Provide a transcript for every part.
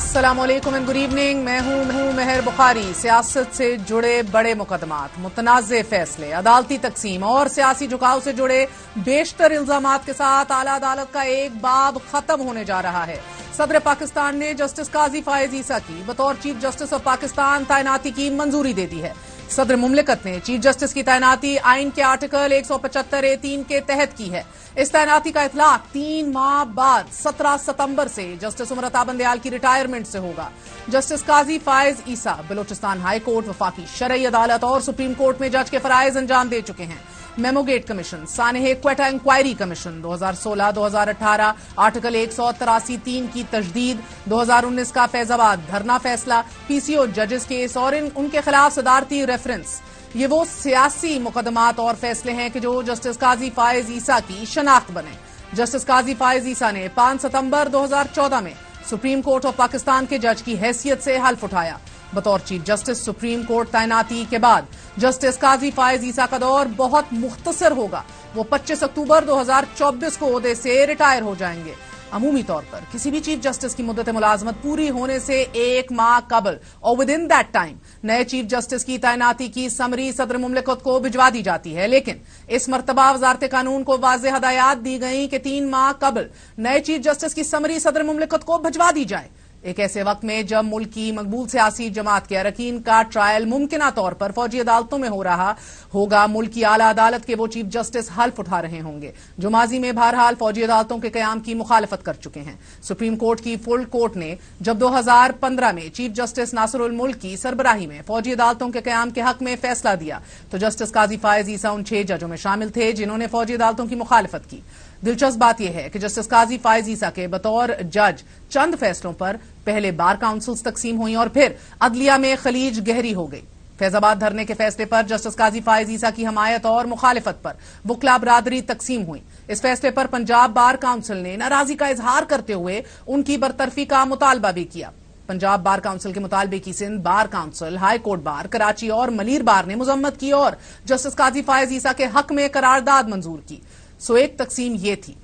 अस्सलामुअलैकुम and good evening. मैं हूं मेहर बुखारी। सियासत से जुड़े बड़े मुकदमात, मुतनाज़े फैसले, अदालती तकसीम और सियासी झुकाव से जुड़े बेशतर इल्जामात के साथ आला अदालत का एक बाब खत्म होने जा रहा है। सदर पाकिस्तान ने जस्टिस काजी फायज ईसा की बतौर चीफ जस्टिस ऑफ पाकिस्तान तैनाती की मंजूरी दे दी है। सदर मुमलिकत ने चीफ जस्टिस की तैनाती आइन के आर्टिकल 175(a)(3) के तहत की है। इस तैनाती का इतलाक 3 माह बाद 17 सितंबर से जस्टिस उमरता बंदयाल की रिटायरमेंट से होगा। जस्टिस काजी फायज ईसा बलोचिस्तान हाई कोर्ट, वफाकी शरई अदालत और सुप्रीम कोर्ट में जज के फराइज अंजाम दे चुके हैं। मेमोगेट कमीशन, सानेह क्वेटा इंक्वायरी कमीशन 2016-2018, आर्टिकल 183(3) की तजदीद, 2019 का फैजाबाद धरना फैसला, पीसीओ जजेस केस और उनके खिलाफ सदारती रेफरेंस, ये वो सियासी मुकदमात और फैसले हैं कि जो जस्टिस काजी फायज ईसा की शनाख्त बने। जस्टिस काजी फायज ईसा ने 5 सितंबर 2014 में सुप्रीम कोर्ट ऑफ पाकिस्तान के जज की हैसियत से हल्फ उठाया। बतौर चीफ जस्टिस सुप्रीम कोर्ट तैनाती के बाद जस्टिस काजी फायज ईसा का दौर बहुत मुख्तसर होगा। वो 25 अक्टूबर 2024 को ओहदे से रिटायर हो जाएंगे। अमूमी तौर पर किसी भी चीफ जस्टिस की मुद्दत मुलाजमत पूरी होने से 1 माह कबल और विद इन दैट टाइम नए चीफ जस्टिस की तैनाती की समरी सदर मुमलिकत को भिजवा दी जाती है। लेकिन इस मरतबा वजारत कानून को वाज़ेह हदायत दी गई कि 3 माह कबल नए चीफ जस्टिस की समरी सदर मुमलिकत को भिजवा दी जाए। एक ऐसे वक्त में जब मुल्क की मकबूल सियासी जमात के अरकीन का ट्रायल मुमकिना तौर पर फौजी अदालतों में हो रहा होगा, मुल्क की आला अदालत के वो चीफ जस्टिस हल्फ उठा रहे होंगे जो माजी में बहरहाल फौजी अदालतों के कयाम की मुखालफत कर चुके हैं। सुप्रीम कोर्ट की फुल कोर्ट ने जब 2015 में चीफ जस्टिस नासिरुल मुल्क की सरबराही में फौजी अदालतों के कयाम के हक में फैसला दिया तो जस्टिस काजी फायज ईसा उन 6 जजों में शामिल थे जिन्होंने फौजी अदालतों की मुखालफत की। दिलचस्प बात यह है कि जस्टिस काजी फायज ईसा के बतौर जज चंद फैसलों पर पहले बार काउंसिल्स तकसीम हुई और फिर अदलिया में खलीज गहरी हो गई। फैजाबाद धरने के फैसले पर जस्टिस काजी फायज ईसा की हमायत और मुखालिफत पर वकला बरादरी तकसीम हुई। इस फैसले पर पंजाब बार काउंसिल ने नाराजगी का इजहार करते हुए उनकी बरतरफी का मुतालबा भी किया। पंजाब बार काउंसिल के मुतालबे की Sindh bar council, high court bar, Karachi और मलीर बार ने मुजम्मत की और जस्टिस काजी फायज ईसा के हक में करारदाद मंजूर की। सो एक तकसीम ये थी।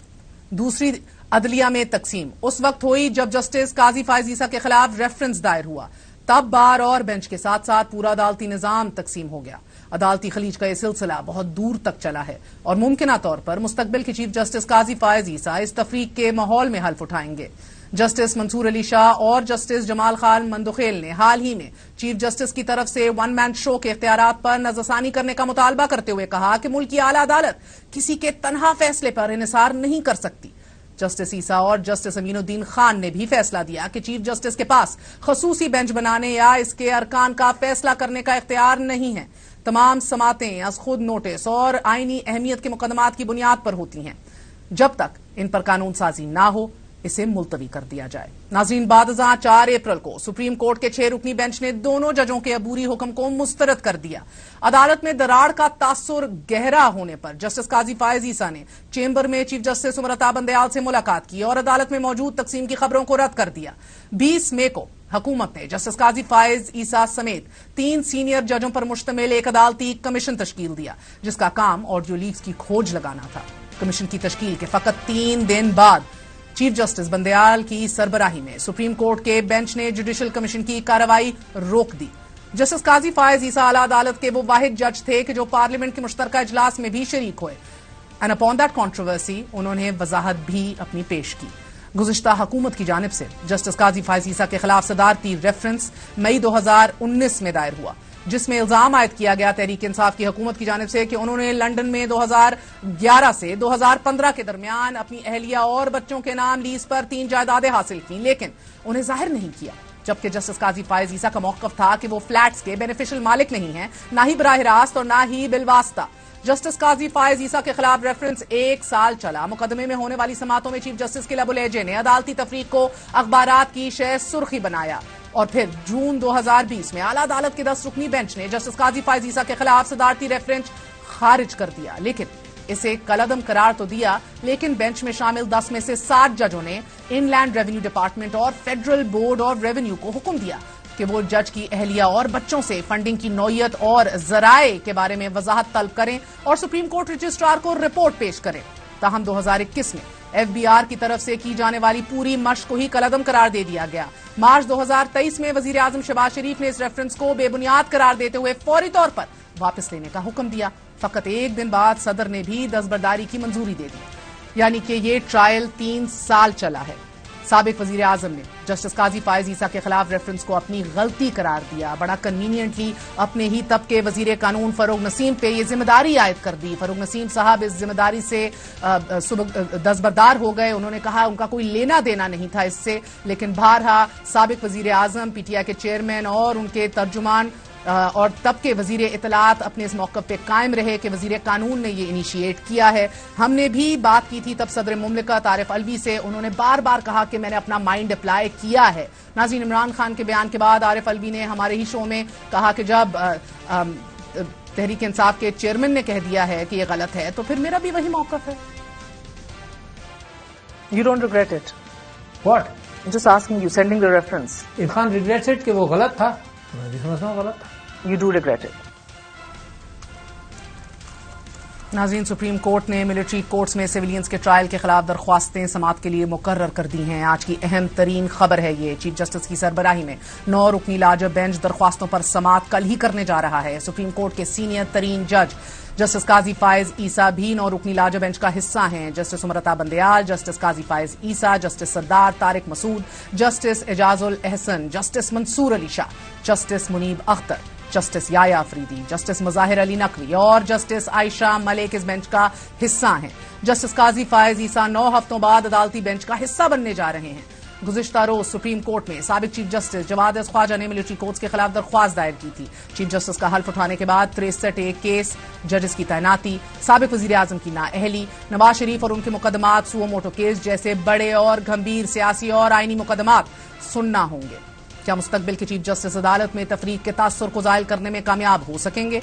दूसरी अदलिया में तकसीम उस वक्त हुई जब जस्टिस काजी फायज ईसा के खिलाफ रेफरेंस दायर हुआ। तब बार और बेंच के साथ साथ पूरा अदालती निजाम तकसीम हो गया। अदालती खलीज का यह सिलसिला बहुत दूर तक चला है और मुमकिना तौर पर मुस्तकबिल के चीफ जस्टिस काजी फायज ईसा इस तफरीक के माहौल में हल्फ उठाएंगे। जस्टिस मंसूर अली शाह और जस्टिस जमाल खान मंदुखेल ने हाल ही में चीफ जस्टिस की तरफ से 1 मैन शो के इख्तियारात पर नजरसानी करने का मुतालबा करते हुए कहा कि मुल्क की आला अदालत किसी के तनहा फैसले पर इन्हिसार नहीं कर सकती। जस्टिस ईसा और जस्टिस अमीनुद्दीन खान ने भी फैसला दिया कि चीफ जस्टिस के पास खसूसी बेंच बनाने या इसके अरकान का फैसला करने का इख्तियार नहीं है। तमाम समातें अज खुद नोटिस और आईनी अहमियत के मुकदमात की बुनियाद पर होती हैं। जब तक इन पर कानून साजी ना हो इसे मुलतवी कर दिया जाए। नाज़रीन, बादज़ां 4 अप्रैल को सुप्रीम कोर्ट के 6 रुकनी बेंच ने दोनों जजों के अबूरी हुक्म को मुस्तरद कर दिया। अदालत में दरार का तासुर गहरा होने पर जस्टिस काजी फायज ईसा ने चेंबर में चीफ जस्टिस उमरता बंदयाल से मुलाकात की और अदालत में मौजूद तकसीम की खबरों को रद्द कर दिया। 20 मई को हुकूमत ने जस्टिस काजी फायज ईसा समेत 3 सीनियर जजों पर मुश्तमिल एक अदालती कमीशन तश्कील दिया जिसका काम ऑडियो लीक्स की खोज लगाना था। कमीशन की तश्कील के फकत 3 दिन बाद चीफ जस्टिस बंदयाल की सरबराही में सुप्रीम कोर्ट के बेंच ने जुडिशल कमीशन की कार्रवाई रोक दी। जस्टिस काजी फायज ईसा आला अदालत के वो वाहिद जज थे कि जो पार्लियामेंट के मुश्तरका इजलास में भी शरीक हुए। एंड अपॉन दैट कॉन्ट्रोवर्सी उन्होंने वजाहत भी अपनी पेश की। गुज़िश्ता हुकूमत की जानिब से जस्टिस काजी फायज ईसा के खिलाफ सदारती रेफरेंस मई 2019 में दायर हुआ जिसमें इल्जाम आयद किया गया तहरीक इंसाफ की हुकूमत की जानिब से कि उन्होंने लंदन में 2011 से 2015 के दरमियान अपनी अहलिया और बच्चों के नाम लीज पर 3 जायदादें हासिल की लेकिन उन्हें जाहिर नहीं किया। जबकि जस्टिस काजी फायज ईसा का मौक़िफ़ था कि वो फ्लैट्स के बेनिफिशियल मालिक नहीं है, ना ही बराह रास्त और ना ही बिलवास्ता। जस्टिस काजी फायज ईसा के खिलाफ रेफरेंस 1 साल चला। मुकदमे में होने वाली समातों में चीफ जस्टिस के लबुल-ए-जे ने अदालती तफरीक को अखबारात की शय सुर्खी बनाया और फिर जून 2020 में आला अदालत के 10 रुकनी बेंच ने जस्टिस काजी फायज ईसा के खिलाफ सदारती रेफरेंस खारिज कर दिया। लेकिन इसे कलअदम करार तो दिया लेकिन बेंच में शामिल 10 में से 7 जजों ने इनलैंड रेवेन्यू डिपार्टमेंट और फेडरल बोर्ड ऑफ रेवेन्यू को हुक्म दिया कि वो जज की अहलिया और बच्चों से फंडिंग की नौयत और जराए के बारे में वजाहत तलब करें और सुप्रीम कोर्ट रजिस्ट्रार को रिपोर्ट पेश करें। ताहम 2021 में एफबीआर की तरफ से की जाने वाली पूरी मशक को ही कलअदम करार दे दिया गया। मार्च 2023 में वजीर आजम शहबाज शरीफ ने इस रेफरेंस को बेबुनियाद करार देते हुए फौरी तौर पर वापस लेने का हुक्म दिया। फकत एक दिन बाद सदर ने भी दस्तबरदारी की मंजूरी दे दी, यानी कि ये ट्रायल 3 साल चला है। साबिक वजीर आजम ने जस्टिस काजी फायज ईसा के खिलाफ रेफरेंस को अपनी गलती करार दिया। बड़ा कन्वीनियंटली अपने ही तबके वजीर कानून फरूक नसीम पे ये जिम्मेदारी आयद कर दी। फरूक नसीम साहब इस जिम्मेदारी से दस्तबरदार हो गए। उन्होंने कहा उनका कोई लेना देना नहीं था इससे, लेकिन बहरहा साबिक वजीर आजम, पीटीआई के चेयरमैन और उनके तर्जुमान और तब के वजीर इतलात अपने इस मौके पे कायम रहे कि वजीर कानून ने ये इनिशिएट किया है। हमने भी बात की थी तब सदर मुमलिकत आरिफ अलवी से, उन्होंने बार बार कहा कि मैंने अपना माइंड अप्लाई किया है। नाज़रीन, इमरान खान के बयान के बाद आरिफ अलवी ने हमारे ही शो में कहा कि जब तहरीक इंसाफ के चेयरमैन ने कह दिया है कि ये गलत है तो फिर मेरा भी वही मौकफ है। You don't regret it? What? I'm just asking you, sending the reference. Irfan regrets it कि वो गलत था, मैं भी समझता हूँ गलत था। You do regret it. नाज़रीन, सुप्रीम कोर्ट ने मिलिट्री कोर्ट्स में सिविलियंस के ट्रायल के खिलाफ दरख्वास्तें समाअत के लिए मुकर्रर कर दी हैं। आज की अहम तरीन खबर है ये। चीफ जस्टिस की सरबराही में 9 रुकनी लाजब बेंच दरख्वास्तों पर समाअत कल ही करने जा रहा है। सुप्रीम कोर्ट के सीनियर तरीन जज जस्टिस काजी फायज ईसा भी 9 रुकनी लाजब बेंच का हिस्सा हैं। Justice Umar Ata Bandial, justice Qazi Faez Isa, justice Sardar Tariq Masood, justice Ijazul Ahsan, justice Mansoor Ali Shah, justice Munib Akhtar, justice Yahya Afridi, justice Mazahar Ali Naqvi और जस्टिस आयशा मलिक इस बेंच का हिस्सा हैं। जस्टिस काजी फायज ईसा 9 हफ्तों बाद अदालती बेंच का हिस्सा बनने जा रहे हैं। गुज़िश्ता रोज सुप्रीम कोर्ट में साबिक चीफ जस्टिस जवाद ख्वाजा ने मिलिट्री कोर्ट्स के खिलाफ दरख्वास्त दायर की थी। चीफ जस्टिस का हल्फ उठाने के बाद 63 केस, जजेस की तैनाती, साबिक वजीर आजम की नाअहली, नवाज शरीफ और उनके मुकदमात, सुओ मोटो केस जैसे बड़े और गंभीर सियासी और आईनी मुकदमात सुनना होंगे। क्या मुस्तकबिल के चीफ जस्टिस अदालत में तफरीक के तासुर को जायल करने में कामयाब हो सकेंगे?